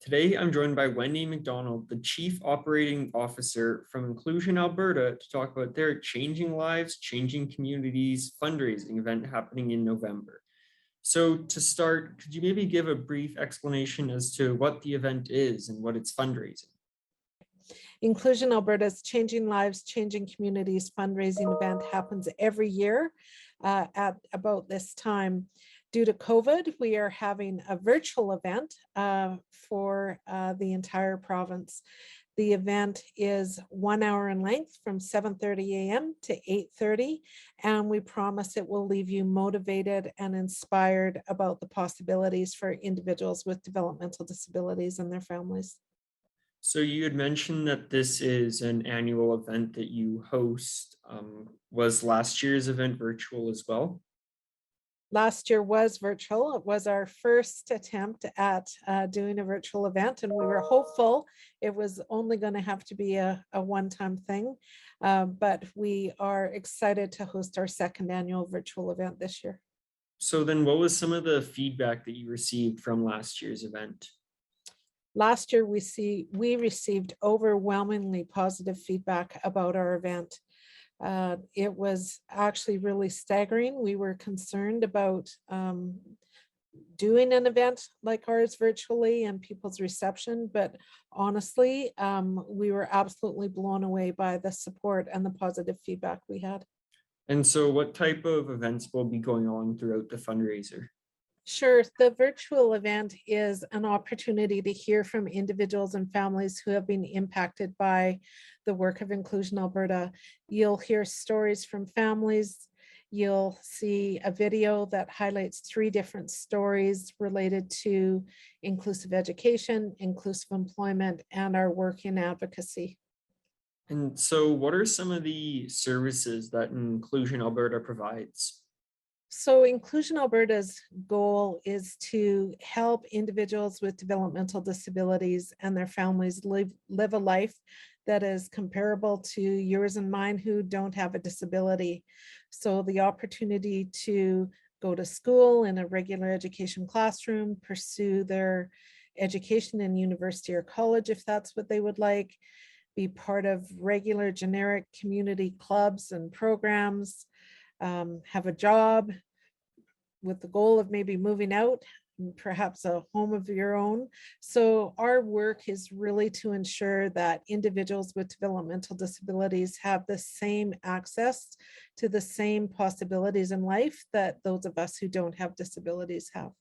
Today, I'm joined by Wendy McDonald, the Chief Operating Officer from Inclusion Alberta, to talk about their Changing Lives, Changing Communities fundraising event happening in November. So to start, could you maybe give a brief explanation as to what the event is and what it's fundraising? Inclusion Alberta's Changing Lives, Changing Communities fundraising event happens every year at about this time. Due to COVID, we are having a virtual event for the entire province. The event is 1 hour in length from 7:30 a.m. to 8:30, and we promise it will leave you motivated and inspired about the possibilities for individuals with developmental disabilities and their families. So you had mentioned that this is an annual event that you host. Was last year's event virtual as well? Last year was virtual. It was our first attempt at doing a virtual event, and we were hopeful it was only going to have to be a one-time thing. But we are excited to host our second annual virtual event this year. So then what was some of the feedback that you received from last year's event? Last year, we received overwhelmingly positive feedback about our event. It was actually really staggering. We were concerned about doing an event like ours virtually and people's reception, but honestly, we were absolutely blown away by the support and the positive feedback we had. And so what type of events will be going on throughout the fundraiser? Sure. The virtual event is an opportunity to hear from individuals and families who have been impacted by the work of Inclusion Alberta. You'll hear stories from families. You'll see a video that highlights 3 different stories related to inclusive education, inclusive employment, and our work in advocacy. And so what are some of the services that Inclusion Alberta provides? So Inclusion Alberta's goal is to help individuals with developmental disabilities and their families live a life that is comparable to yours and mine who don't have a disability. So the opportunity to go to school in a regular education classroom, pursue their education in university or college if that's what they would like, be part of regular generic community clubs and programs, have a job with the goal of maybe moving out, perhaps a home of your own. So our work is really to ensure that individuals with developmental disabilities have the same access to the same possibilities in life that those of us who don't have disabilities have.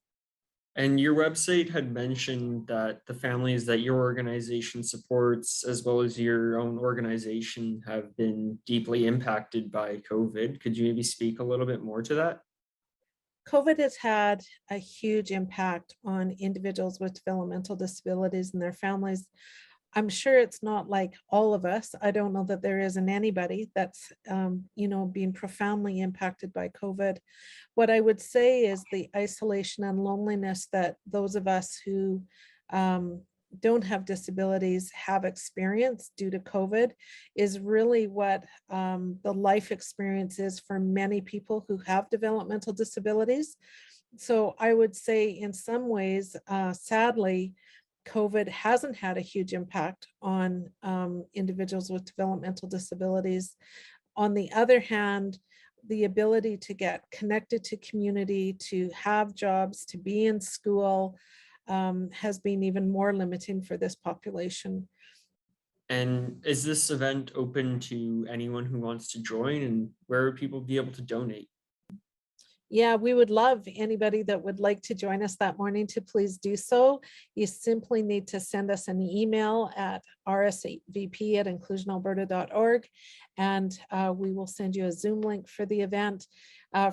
And your website had mentioned that the families that your organization supports, as well as your own organization, have been deeply impacted by COVID. Could you maybe speak a little bit more to that? COVID has had a huge impact on individuals with developmental disabilities and their families. I'm sure it's not like all of us. I don't know that there isn't anybody that's, being profoundly impacted by COVID. What I would say is the isolation and loneliness that those of us who don't have disabilities have experienced due to COVID is really what the life experience is for many people who have developmental disabilities. So I would say in some ways, sadly, COVID hasn't had a huge impact on individuals with developmental disabilities. On the other hand, the ability to get connected to community, to have jobs, to be in school has been even more limiting for this population. And is this event open to anyone who wants to join, and where would people be able to donate? Yeah, we would love anybody that would like to join us that morning to please do so. You simply need to send us an email at rsvp@inclusionalberta.org, and we will send you a Zoom link for the event.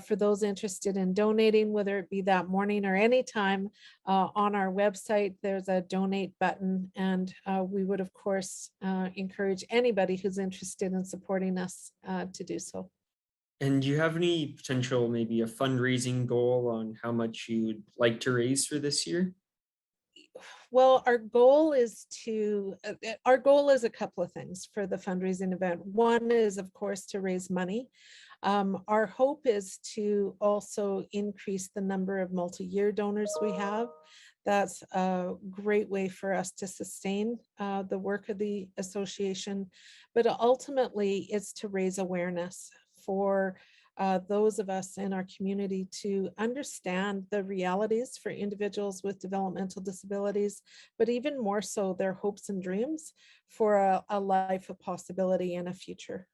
For those interested in donating, whether it be that morning or anytime, on our website, there's a donate button, and we would, of course, encourage anybody who's interested in supporting us to do so. And do you have any potential, maybe a fundraising goal on how much you'd like to raise for this year? Well, our goal is a couple of things for the fundraising event. One is, of course, to raise money. Our hope is to also increase the number of multi-year donors we have. That's a great way for us to sustain the work of the association. But ultimately, it's to raise awareness for those of us in our community to understand the realities for individuals with developmental disabilities, but even more so their hopes and dreams for a life of possibility and a future.